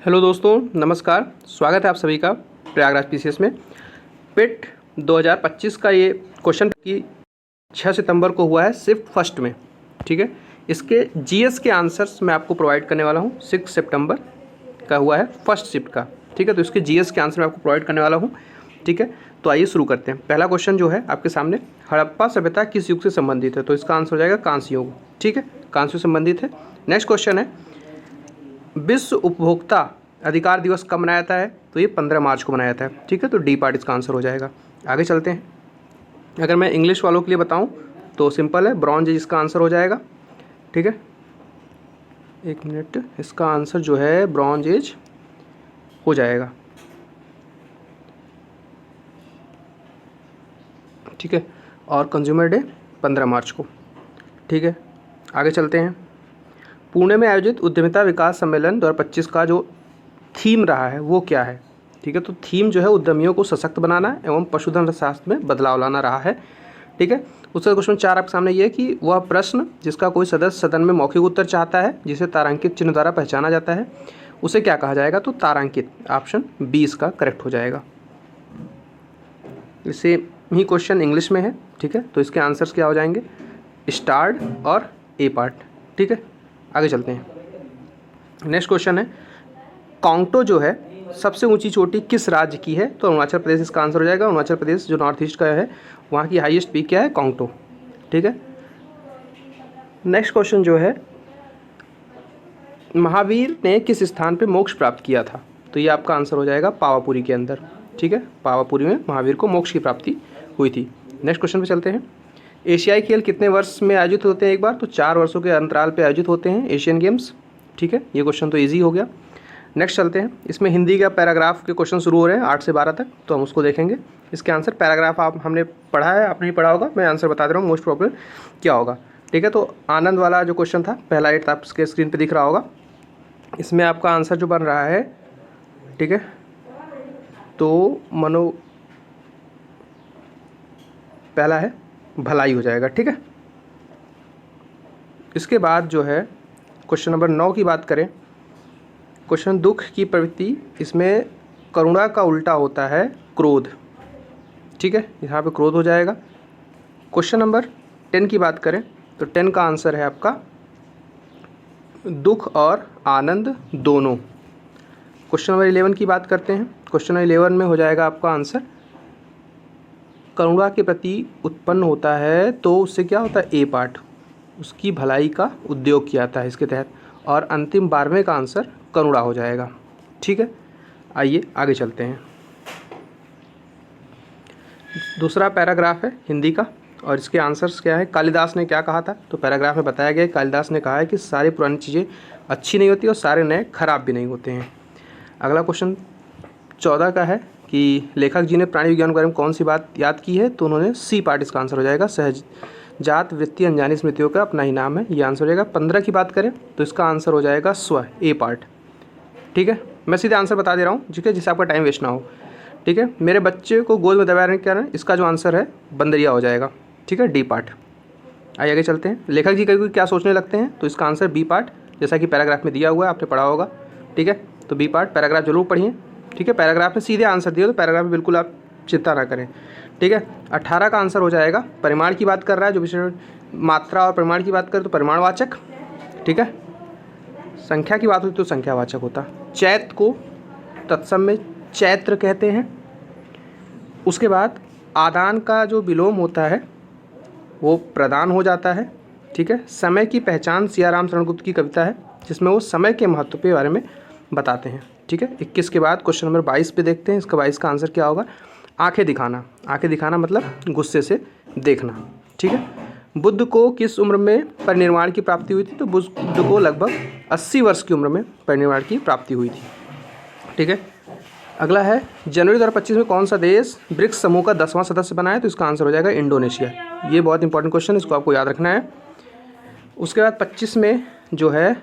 Hello दोस्तों, नमस्कार। स्वागत है आप सभी का प्रयागराज पीसीएस में। पिट 2025 का ये क्वेश्चन की 6 सितंबर को हुआ है शिफ्ट फर्स्ट में। ठीक है, इसके जीएस के आंसर्स मैं आपको प्रोवाइड करने वाला हूँ। 6 सितंबर का हुआ है फर्स्ट शिफ्ट का। ठीक है, तो इसके जीएस के आंसर मैं आपको प्रोवाइड करने वाला हूँ। ठीक है, तो आइए शुरू करते हैं। पहला क्वेश्चन जो है आपके सामने, हड़प्पा सभ्यता किस युग से संबंधित है? तो इसका आंसर हो जाएगा कांस्य युग। ठीक है, कांस्य से संबंधित है। नेक्स्ट क्वेश्चन है, विश्व उपभोक्ता अधिकार दिवस कब मनाया जाता है? तो ये 15 मार्च को मनाया जाता है। ठीक है, तो डी पार्ट इसका आंसर हो जाएगा। आगे चलते हैं। अगर मैं इंग्लिश वालों के लिए बताऊं तो सिंपल है, ब्रॉन्ज एज इसका आंसर हो जाएगा। ठीक है, एक मिनट, इसका आंसर जो है ब्रॉन्ज एज हो जाएगा। ठीक है, और कंज्यूमर डे 15 मार्च को। ठीक है, आगे चलते हैं। पुणे में आयोजित उद्यमिता विकास सम्मेलन 2025 का जो थीम रहा है वो क्या है? ठीक है, तो थीम जो है उद्यमियों को सशक्त बनाना एवं पशुधन अर्थशास्त्र में बदलाव लाना रहा है। ठीक है, उसका क्वेश्चन 4 आपके सामने ये है कि वह प्रश्न जिसका कोई सदस्य सदन में मौखिक उत्तर चाहता है, जिसे तारांकित चिन्ह द्वारा पहचाना जाता है, उसे क्या कहा जाएगा? तो तारांकित। ऑप्शन बी इसका करेक्ट हो जाएगा। इसे ही क्वेश्चन इंग्लिश में है। ठीक है, तो इसके आंसर्स क्या हो जाएंगे? स्टार्ड और ए पार्ट। ठीक है, आगे चलते हैं। नेक्स्ट क्वेश्चन है, कांगटो जो है सबसे ऊंची चोटी किस राज्य की है? तो अरुणाचल प्रदेश इसका आंसर हो जाएगा। अरुणाचल प्रदेश जो नॉर्थ ईस्ट का है, वहाँ की हाईएस्ट पीक क्या है? कांगटो। ठीक है, नेक्स्ट क्वेश्चन जो है, महावीर ने किस स्थान पे मोक्ष प्राप्त किया था? तो ये आपका आंसर हो जाएगा पावापुरी के अंदर। ठीक है, पावापुरी में महावीर को मोक्ष की प्राप्ति हुई थी। नेक्स्ट क्वेश्चन पे चलते हैं। एशियाई खेल कितने वर्ष में आयोजित होते हैं? एक बार तो 4 वर्षों के अंतराल पे आयोजित होते हैं एशियन गेम्स। ठीक है, ये क्वेश्चन तो ईजी हो गया। नेक्स्ट चलते हैं। इसमें हिंदी का पैराग्राफ के क्वेश्चन शुरू हो रहे हैं 8 से 12 तक, तो हम उसको देखेंगे। इसके आंसर पैराग्राफ हमने पढ़ा है, आपने पढ़ा होगा, मैं आंसर बता दे रहा हूँ मोस्ट प्रॉब्लम क्या होगा। ठीक है, तो आनंद वाला जो क्वेश्चन था, पहला 8 आपके स्क्रीन पे दिख रहा होगा। इसमें आपका आंसर जो बन रहा है, ठीक है, तो पहला है भलाई हो जाएगा। ठीक है, इसके बाद जो है क्वेश्चन नंबर 9 की बात करें। क्वेश्चन दुख की प्रवृत्ति, इसमें करुणा का उल्टा होता है क्रोध। ठीक है, यहाँ पे क्रोध हो जाएगा। क्वेश्चन नंबर 10 की बात करें तो 10 का आंसर है आपका दुख और आनंद दोनों। क्वेश्चन नंबर 11 की बात करते हैं। क्वेश्चन नंबर 11 में हो जाएगा आपका आंसर करुणा के प्रति उत्पन्न होता है, तो उससे क्या होता है? ए पार्ट, उसकी भलाई का उद्योग किया जाता है इसके तहत। और अंतिम 12वें का आंसर करुणा हो जाएगा। ठीक है, आइए आगे चलते हैं। दूसरा पैराग्राफ है हिंदी का, और इसके आंसर्स क्या है? कालिदास ने क्या कहा था? तो पैराग्राफ में बताया गया है, कालिदास ने कहा है कि सारी पुरानी चीज़ें अच्छी नहीं होती और सारे नए खराब भी नहीं होते हैं। अगला क्वेश्चन 14 का है कि लेखक जी ने प्राणी विज्ञान के बारे में कौन सी बात याद की है? तो उन्होंने सी पार्ट इसका आंसर हो जाएगा। सहज जात वृत्ति अनजानी स्मृतियों का अपना ही नाम है, ये आंसर हो जाएगा। 15 की बात करें तो इसका आंसर हो जाएगा स्व, ए पार्ट। ठीक है, मैं सीधे आंसर बता दे रहा हूँ, ठीक है, जिससे आपका टाइम वेस्ट ना हो। ठीक है, मेरे बच्चे को गोद में दबाया रहने क्या है? इसका जो आंसर है बंदरिया हो जाएगा। ठीक है, डी पार्ट। आइए आगे चलते हैं। लेखक जी कभी क्या सोचने लगते हैं? तो इसका आंसर बी पार्ट, जैसा कि पैराग्राफ में दिया हुआ है, आपने पढ़ा होगा। ठीक है, तो बी पार्ट पैराग्राफ जरूर पढ़िए। ठीक है, पैराग्राफ में सीधे आंसर दिए तो पैराग्राफ में बिल्कुल आप चिंता ना करें। ठीक है, 18 का आंसर हो जाएगा, परिमाण की बात कर रहा है, जो विषय मात्रा और परिमाण की बात करें तो परिमाणवाचक। ठीक है, संख्या की बात होती तो संख्यावाचक होता। चैत्र को तत्सम में चैत्र कहते हैं। उसके बाद आदान का जो विलोम होता है वो प्रदान हो जाता है। ठीक है, समय की पहचान सियाराम शरण गुप्त की कविता है, जिसमें वो समय के महत्व के बारे में बताते हैं। ठीक है, 21 के बाद क्वेश्चन नंबर 22 पे देखते हैं। इसका 22 का आंसर क्या होगा? आंखें दिखाना। आंखें दिखाना मतलब गुस्से से देखना। ठीक है, बुद्ध को किस उम्र में परिनिर्वाण की प्राप्ति हुई थी? तो बुद्ध को लगभग 80 वर्ष की उम्र में परिनिर्वाण की प्राप्ति हुई थी। ठीक है, अगला है जनवरी 2025 में कौन सा देश ब्रिक्स समूह का 10वां सदस्य बना है? तो इसका आंसर हो जाएगा इंडोनेशिया। ये बहुत इंपॉर्टेंट क्वेश्चन, इसको आपको याद रखना है। उसके बाद 25 में जो है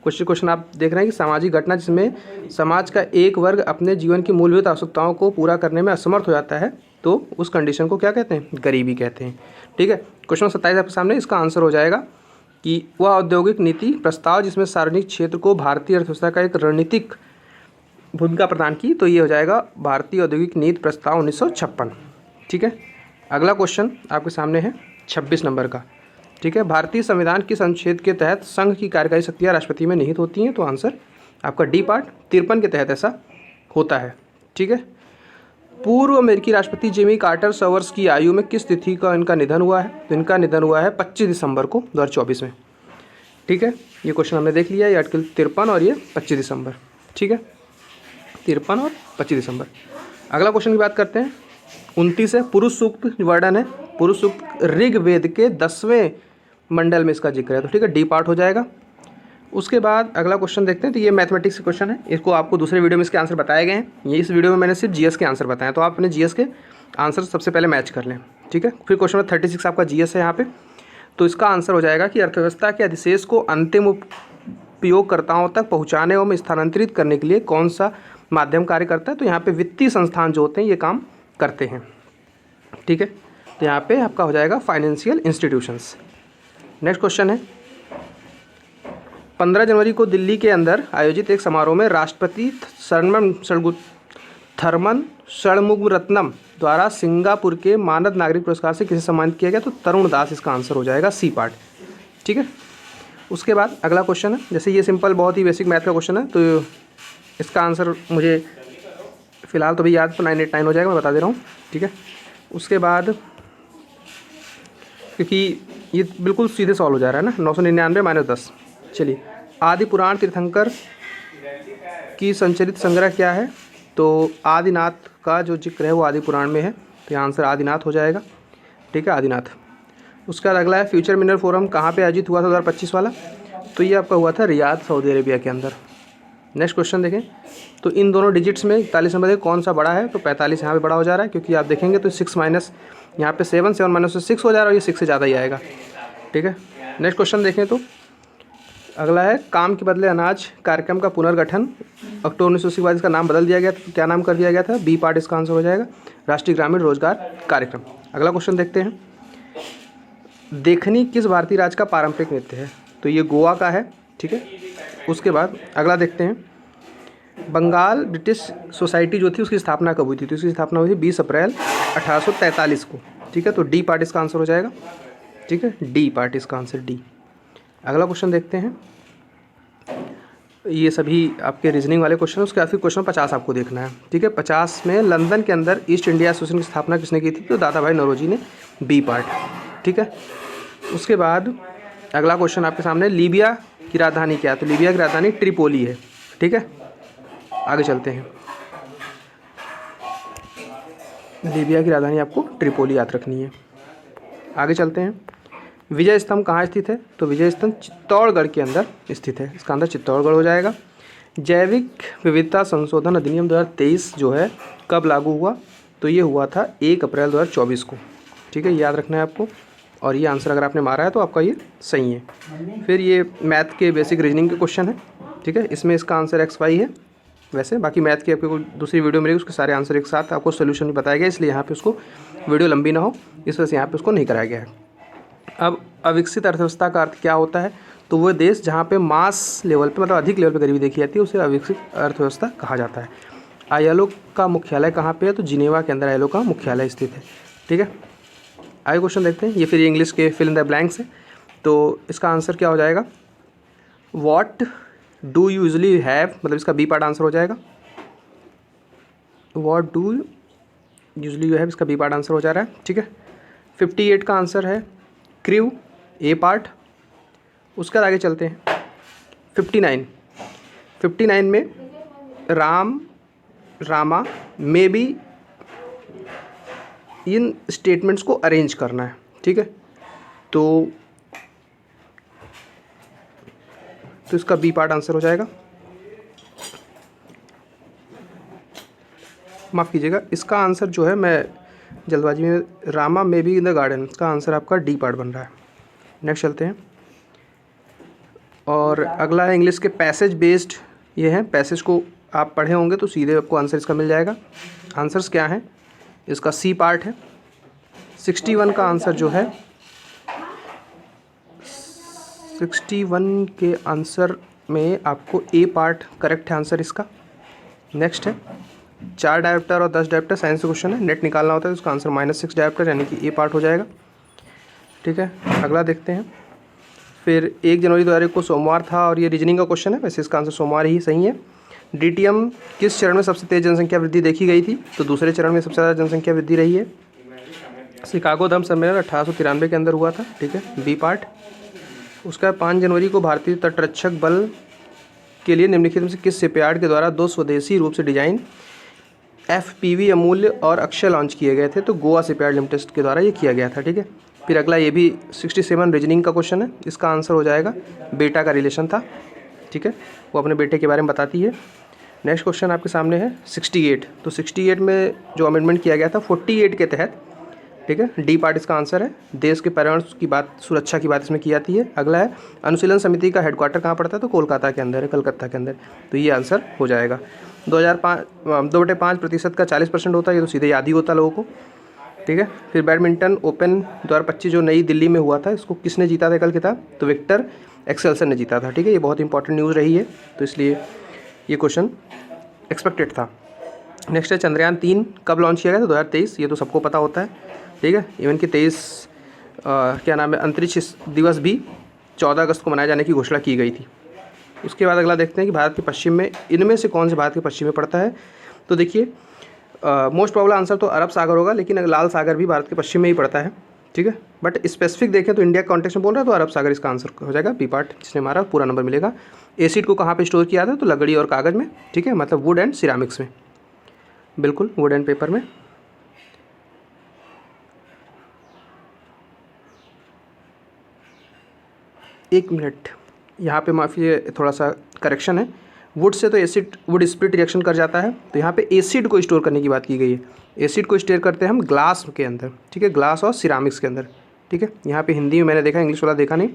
क्वेश्चन आप देख रहे हैं कि सामाजिक घटना जिसमें समाज का एक वर्ग अपने जीवन की मूलभूत आवश्यकताओं को पूरा करने में असमर्थ हो जाता है, तो उस कंडीशन को क्या कहते हैं? गरीबी कहते हैं। ठीक है, क्वेश्चन 27 आपके सामने, इसका आंसर हो जाएगा कि वह औद्योगिक नीति प्रस्ताव जिसमें सार्वजनिक क्षेत्र को भारतीय अर्थव्यवस्था का एक रणनीतिक भूमिका प्रदान की, तो ये हो जाएगा भारतीय औद्योगिक नीति प्रस्ताव 1956। ठीक है, अगला क्वेश्चन आपके सामने है 26 नंबर का। ठीक है, भारतीय संविधान किस अनुच्छेद के तहत संघ की कार्यकारी शक्तियाँ राष्ट्रपति में निहित होती हैं? तो आंसर आपका डी पार्ट 53 के तहत ऐसा होता है। ठीक है, पूर्व अमेरिकी राष्ट्रपति जिमी कार्टर 100 वर्ष की आयु में किस तिथि का इनका निधन हुआ है? तो इनका निधन हुआ है 25 दिसंबर को 2024 में। ठीक है, ये क्वेश्चन हमने देख लिया, ये आर्टिकल 53 और ये 25 दिसंबर। ठीक है, 53 और 25 दिसंबर। अगला क्वेश्चन की बात करते हैं, 29 है, पुरुष सूक्त वर्णन है। पुरुष सूक्त ऋग्वेद के 10वें मंडल में इसका जिक्र है, तो ठीक है, डी पार्ट हो जाएगा। उसके बाद अगला क्वेश्चन देखते हैं, तो ये मैथमेटिक्स क्वेश्चन है, इसको आपको दूसरे वीडियो में इसके आंसर बताए गए हैं। ये इस वीडियो में मैंने सिर्फ जीएस के आंसर बताए, तो आप अपने जीएस के आंसर सबसे पहले मैच कर लें। ठीक है, फिर क्वेश्चन नंबर 36 आपका जीएस है यहाँ पे, तो इसका आंसर हो जाएगा कि अर्थव्यवस्था के अधिशेष को अंतिम उपयोगकर्ताओं तक पहुँचाने एवं स्थानांतरित करने के लिए कौन सा माध्यम कार्य करता है? तो यहाँ पे वित्तीय संस्थान जो होते हैं ये काम करते हैं। ठीक है, तो यहाँ पे आपका हो जाएगा फाइनेंशियल इंस्टीट्यूशंस। नेक्स्ट क्वेश्चन है, 15 जनवरी को दिल्ली के अंदर आयोजित एक समारोह में राष्ट्रपति थर्मन षणमुगरत्नम द्वारा सिंगापुर के मानद नागरिक पुरस्कार से किसे सम्मानित किया गया? तो तरुण दास इसका आंसर हो जाएगा, सी पार्ट। ठीक है, उसके बाद अगला क्वेश्चन है, जैसे ये सिंपल बहुत ही बेसिक मैथ का क्वेश्चन है, तो इसका आंसर मुझे फ़िलहाल तो भी याद, तो 989 हो जाएगा, मैं बता दे रहा हूँ। ठीक है, उसके बाद क्योंकि ये बिल्कुल सीधे सॉल्व हो जा रहा है ना, 999 - 10। चलिए, आदि पुराण तीर्थंकर की संचरित संग्रह क्या है? तो आदिनाथ का जो जिक्र है वो आदि पुराण में है, तो यहाँ आंसर आदिनाथ हो जाएगा। ठीक है, आदिनाथ। उसके बाद अगला है, फ्यूचर मिनरल फोरम कहाँ पे आयोजित हुआ था 2025 वाला? तो ये आपका हुआ था रियाद, सऊदी अरेबिया के अंदर। नेक्स्ट क्वेश्चन देखें, तो इन दोनों डिजिट्स में 41 नंबर कौन सा बड़ा है? तो 45 यहाँ पे बड़ा हो जा रहा है, क्योंकि आप देखेंगे तो 6 माइनस यहाँ पे 7 7 माइनस 6 हो जा रहा है, और ये 6 से ज़्यादा ही आएगा। ठीक है, नेक्स्ट क्वेश्चन देखें, तो अगला है, काम के बदले अनाज कार्यक्रम का पुनर्गठन अक्टूबर 1980 के बाद इसका नाम बदल दिया गया, तो क्या नाम कर दिया गया था? बी पार्ट इसका आंसर हो जाएगा, राष्ट्रीय ग्रामीण रोजगार कार्यक्रम। अगला क्वेश्चन देखते हैं, देखनी किस भारतीय राज्य का पारंपरिक नृत्य है? तो ये गोवा का है। ठीक है, उसके बाद अगला देखते हैं, बंगाल ब्रिटिश सोसाइटी जो थी उसकी स्थापना कब हुई थी? तो इसकी स्थापना हुई थी 20 अप्रैल 1843 को। ठीक है, तो डी पार्ट इसका आंसर हो जाएगा। ठीक है, डी पार्ट इसका आंसर, डी। अगला क्वेश्चन देखते हैं, ये सभी आपके रीजनिंग वाले क्वेश्चन हैं। उसके बाद फिर क्वेश्चन 50 आपको देखना है। ठीक है, 50 में लंदन के अंदर ईस्ट इंडिया एसोसिएशन की स्थापना किसने की थी? तो दादा भाई नौरोजी ने, बी पार्ट। ठीक है, उसके बाद अगला क्वेश्चन आपके सामने, लीबिया की राजधानी क्या है? तो लीबिया की राजधानी ट्रिपोली है। ठीक है, आगे चलते हैं, लीबिया की राजधानी आपको ट्रिपोली याद रखनी है। आगे चलते हैं, विजय स्तंभ कहाँ स्थित है? तो विजय स्तंभ चित्तौड़गढ़ के अंदर स्थित है, इसका अंदर चित्तौड़गढ़ हो जाएगा। जैविक विविधता संशोधन अधिनियम 2023 जो है कब लागू हुआ? तो ये हुआ था 1 अप्रैल 2024 को। ठीक है, याद रखना है आपको, और ये आंसर अगर आपने मारा है तो आपका ये सही है। फिर ये मैथ के बेसिक रीजनिंग के क्वेश्चन है। ठीक है, इसमें इसका आंसर XY है। वैसे बाकी मैथ की आपको दूसरी वीडियो मिलेगी, उसके सारे आंसर एक साथ आपको सोल्यूशन बताया गया, इसलिए यहाँ पे उसको वीडियो लंबी ना हो इस वजह से यहाँ पे उसको नहीं कराया गया है। अब अविकसित अर्थव्यवस्था का अर्थ क्या होता है? तो वो देश जहाँ पे मास लेवल पे, मतलब अधिक लेवल पे गरीबी देखी जाती है, उसे अविकसित अर्थव्यवस्था कहा जाता है। ILO का मुख्यालय कहाँ पे है? तो जिनेवा के अंदर ILO का मुख्यालय स्थित है। ठीक है, आगे क्वेश्चन देखते हैं, ये फिर इंग्लिश के फिल इन द ब्लैंक्स है, तो इसका आंसर क्या हो जाएगा? What do you usually have, मतलब इसका बी पार्ट आंसर हो जाएगा। What do usually you have, इसका बी पार्ट आंसर हो जा रहा है। ठीक है, 58 का आंसर है क्रू, ए पार्ट। उसके बाद आगे चलते हैं, 59 में Rama may be, in statements को अरेंज करना है। ठीक है, तो इसका बी पार्ट आंसर हो जाएगा। माफ़ कीजिएगा, इसका आंसर जो है, मैं जल्दबाजी में, Rama may be in the garden, इसका आंसर आपका डी पार्ट बन रहा है। नेक्स्ट चलते हैं, और अगला है इंग्लिश के पैसेज बेस्ड, ये है पैसेज को आप पढ़े होंगे तो सीधे आपको आंसर इसका मिल जाएगा। आंसर्स क्या हैं? इसका सी पार्ट है। 61 का आंसर जो है, 61 के आंसर में आपको ए पार्ट करेक्ट है आंसर इसका। नेक्स्ट है 4 डायोप्टर और 10 डायोप्टर साइंस का क्वेश्चन है, नेट निकालना होता है तो उसका आंसर -6 डायोप्टर यानी कि ए पार्ट हो जाएगा। ठीक है, अगला देखते हैं। फिर 1 जनवरी 2001 को सोमवार था और ये रीजनिंग का क्वेश्चन है, वैसे इसका आंसर सोमवार ही सही है। डीटीएम किस चरण में सबसे तेज जनसंख्या वृद्धि देखी गई थी? तो दूसरे चरण में सबसे ज़्यादा जनसंख्या वृद्धि रही है। शिकागो धर्म सम्मेलन 1893 के अंदर हुआ था। ठीक है, बी पार्ट। उसका 5 जनवरी को भारतीय तटरक्षक बल के लिए निम्नलिखित में से किस शिपयार्ड के द्वारा 2 स्वदेशी रूप से डिजाइन FPV अमूल्य और अक्षय लॉन्च किए गए थे? तो गोवा शिपयार्ड लिमिटेड के द्वारा ये किया गया था। ठीक है, फिर अगला ये भी 67 रीजनिंग का क्वेश्चन है, इसका आंसर हो जाएगा बेटा का रिलेशन था। ठीक है, वो अपने बेटे के बारे में बताती है। नेक्स्ट क्वेश्चन आपके सामने है 68। तो 68 में जो अमेंडमेंट किया गया था 48 के तहत, ठीक है, डी पार्ट इसका आंसर है। देश के पर्यावरण की बात, सुरक्षा की बात इसमें की जाती है। अगला है अनुशीलन समिति का हेडक्वार्टर कहाँ पड़ता है? तो कोलकाता के अंदर है, कलकत्ता के अंदर। तो ये आंसर हो जाएगा। 2/5% का 40% होता है, ये तो सीधे याद ही होता लोगों को। ठीक है, फिर बैडमिंटन ओपन 2025 जो नई दिल्ली में हुआ था, इसको किसने जीता था कल खिताब? तो विक्टर एक्सेल्सन ने जीता था। ठीक है, ये बहुत इंपॉर्टेंट न्यूज़ रही है, तो इसलिए ये क्वेश्चन एक्सपेक्टेड था। नेक्स्ट है चंद्रयान 3 कब लॉन्च किया गया था? 2023, ये तो सबको पता होता है। ठीक है, इवन कि 23 क्या नाम है अंतरिक्ष दिवस भी 14 अगस्त को मनाए जाने की घोषणा की गई थी। उसके बाद अगला देखते हैं कि भारत के पश्चिम में इनमें से कौन से भारत के पश्चिम में पड़ता है? तो देखिए मोस्ट प्रोबेबल आंसर तो अरब सागर होगा, लेकिन लाल सागर भी भारत के पश्चिम में ही पड़ता है। ठीक है, बट स्पेसिफिक देखें तो इंडिया के कॉन्टेक्स्ट में बोल रहा है तो अरब सागर इसका आंसर हो जाएगा, बी पार्ट। जिसने हमारा पूरा नंबर मिलेगा। एसिड को कहाँ पे स्टोर किया था? तो लकड़ी और कागज़ में। ठीक है, मतलब वुड एंड सिरामिक्स में, बिल्कुल वुड एंड पेपर में। एक मिनट, यहाँ पे माफ़ी, थोड़ा सा करेक्शन है। वुड से तो एसिड वुड स्प्लिट रिएक्शन कर जाता है, तो यहाँ पे एसिड को स्टोर करने की बात की गई है। एसिड को स्टोर करते हैं हम ग्लास के अंदर। ठीक है, ग्लास और सिरामिक्स के अंदर। ठीक है, यहाँ पे हिंदी में मैंने देखा, इंग्लिश वाला देखा नहीं,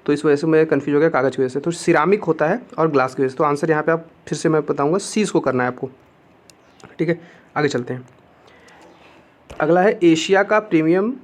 तो इस वजह से मैं कन्फ्यूज हो गया कागज़ की वजह से। तो सिरामिक होता है और ग्लास की वजह से। तो आंसर यहाँ पे आप फिर से मैं बताऊँगा, सी इसको करना है आपको। ठीक है, आगे चलते हैं। अगला है एशिया का प्रीमियम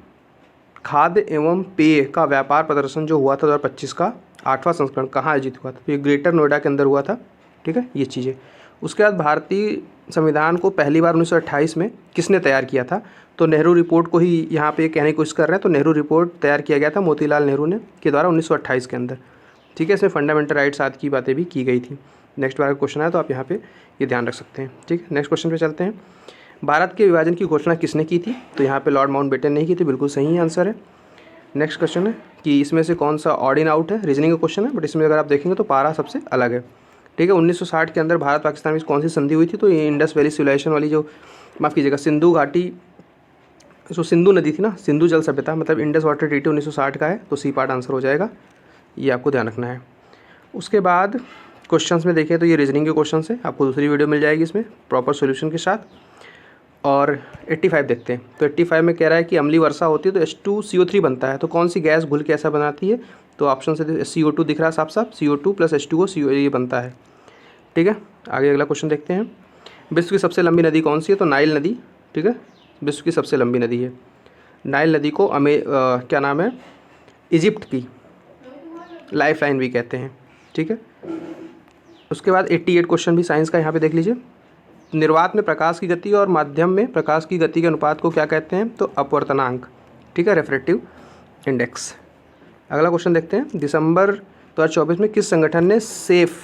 खाद्य एवं पेय का व्यापार प्रदर्शन जो हुआ था 2025 का 8वां संस्करण कहाँ आयोजित हुआ था? तो ये ग्रेटर नोएडा के अंदर हुआ था। ठीक है, ये चीज़ें। उसके बाद भारतीय संविधान को पहली बार 1928 में किसने तैयार किया था? तो नेहरू रिपोर्ट को ही यहाँ पे कहने की कोशिश कर रहे हैं। तो नेहरू रिपोर्ट तैयार किया गया था मोतीलाल नेहरू ने के द्वारा 1928 के अंदर। ठीक है, इसमें फंडामेंटल राइट्स आदि की बातें भी की गई थी। नेक्स्ट बार क्वेश्चन है तो आप यहाँ पे ये ध्यान रख सकते हैं। ठीक है, नेक्स्ट क्वेश्चन पे चलते हैं। भारत के विभाजन की घोषणा किसने की थी? तो यहाँ पे लॉर्ड माउंटबेटन ने की थी, बिल्कुल सही आंसर है। नेक्स्ट क्वेश्चन है कि इसमें से कौन सा ऑड इन आउट है? रीजनिंग का क्वेश्चन है, बट इसमें अगर आप देखेंगे तो पारा सबसे अलग है। ठीक है, 1960 के अंदर भारत पाकिस्तान में कौन सी संधि हुई थी? तो ये इंडस वैली सिविलाइजेशन वाली जो, माफ़ कीजिएगा, सिंधु घाटी, जो सिंधु नदी थी ना, सिंधु जल सभ्यता, मतलब इंडस वाटर ट्रीटी 1960 का है। तो सी पार्ट आंसर हो जाएगा, ये आपको ध्यान रखना है। उसके बाद क्वेश्चंस में देखें तो ये रीजनिंग के क्वेश्चन है, आपको दूसरी वीडियो मिल जाएगी इसमें प्रॉपर सोल्यूशन के साथ। और 85 देखते हैं। तो 85 में कह रहा है कि अम्लीय वर्षा होती है तो H2CO3 बनता है, तो कौन सी गैस घुल के ऐसा बनाती है? तो ऑप्शन से CO2 दिख रहा है साफ साफ, CO2 + H2O, CO ये बनता है। ठीक है, आगे अगला क्वेश्चन देखते हैं। विश्व की सबसे लंबी नदी कौन सी है? तो नाइल नदी। ठीक है, विश्व की सबसे लंबी नदी है नाइल नदी को। क्या नाम है, इजिप्ट की लाइफ लाइन भी कहते हैं। ठीक है, उसके बाद 88 क्वेश्चन भी साइंस का यहाँ पे देख लीजिए। निर्वात में प्रकाश की गति और माध्यम में प्रकाश की गति के अनुपात को क्या कहते हैं? तो अपवर्तनांक। ठीक है, रेफ्रेक्टिव इंडेक्स। अगला क्वेश्चन देखते हैं। दिसंबर 2024 में किस संगठन ने सेफ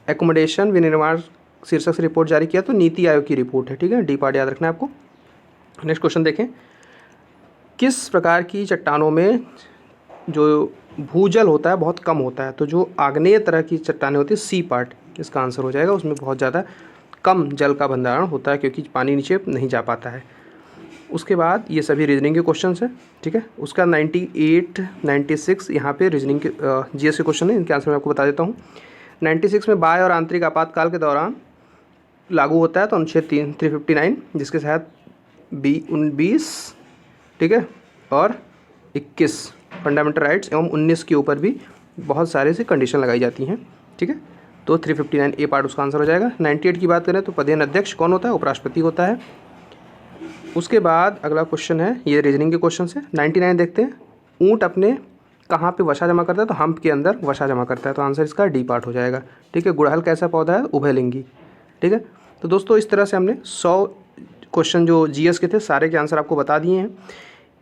एकोमोडेशन विनिर्माण शीर्षक से रिपोर्ट जारी किया? तो नीति आयोग की रिपोर्ट है। ठीक है, डी पार्ट याद रखना है आपको। नेक्स्ट क्वेश्चन देखें। किस प्रकार की चट्टानों में जो भूजल होता है बहुत कम होता है? तो जो आग्नेय तरह की चट्टानें होती है, सी पार्ट इसका आंसर हो जाएगा। उसमें बहुत ज़्यादा कम जल का भंडारण होता है क्योंकि पानी नीचे नहीं जा पाता है। उसके बाद ये सभी रीजनिंग के क्वेश्चंस हैं। ठीक है, उसका 98, 96 यहाँ पे रीजनिंग के जीएस के क्वेश्चन है, इनके आंसर मैं आपको बता देता हूँ। 96 में बाह्य और आंतरिक आपातकाल के दौरान लागू होता है तो अनुच्छेद 359, जिसके तहत 20, ठीक है, और 21 फंडामेंटल राइट्स एवं 19 के ऊपर भी बहुत सारे से कंडीशन लगाई जाती हैं। ठीक है, तो 359 ए पार्ट उसका आंसर हो जाएगा। 98 की बात करें तो पदेन अध्यक्ष कौन होता है? उपराष्ट्रपति होता है। उसके बाद अगला क्वेश्चन है, ये रीजनिंग के क्वेश्चन है। 99 देखते हैं। ऊँट अपने कहाँ पे वसा जमा करता है? तो हम्प के अंदर वसा जमा करता है, तो आंसर इसका डी पार्ट हो जाएगा। ठीक है, गुड़हल कैसा पौधा है? उभयलिंगी। ठीक है। तो दोस्तों इस तरह से हमने 100 क्वेश्चन जो जीएस के थे सारे के आंसर आपको बता दिए हैं।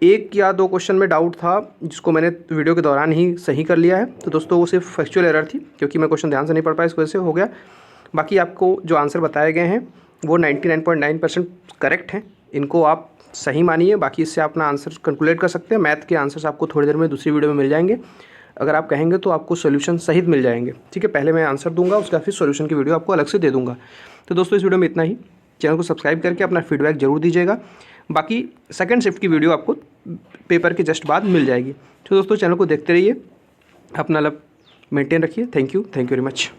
एक या दो क्वेश्चन में डाउट था जिसको मैंने वीडियो के दौरान ही सही कर लिया है, तो दोस्तों वो सिर्फ फैक्चुअल एरर थी क्योंकि मैं क्वेश्चन ध्यान से नहीं पढ़ पाया, इस वजह से हो गया। बाकी आपको जो आंसर बताए गए हैं वो 99.9% करेक्ट हैं, इनको आप सही मानिए। बाकी इससे आप अपना आंसर कैलकुलेट कर सकते हैं। मैथ के आंसर्स आपको थोड़ी देर में दूसरी वीडियो में मिल जाएंगे, अगर आप कहेंगे तो आपको सोल्यूशन सहित मिल जाएंगे, ठीक है। पहले मैं आंसर दूंगा, उसके बाद फिर सोल्यूशन की वीडियो आपको अलग से दे दूंगा। तो दोस्तों इस वीडियो में इतना ही। चैनल को सब्सक्राइब करके अपना फीडबैक जरूर दीजिएगा। बाकी सेकंड शिफ्ट की वीडियो आपको पेपर के जस्ट बाद मिल जाएगी। तो दोस्तों चैनल को देखते रहिए, अपना लव मेंटेन रखिए। Thank you very much.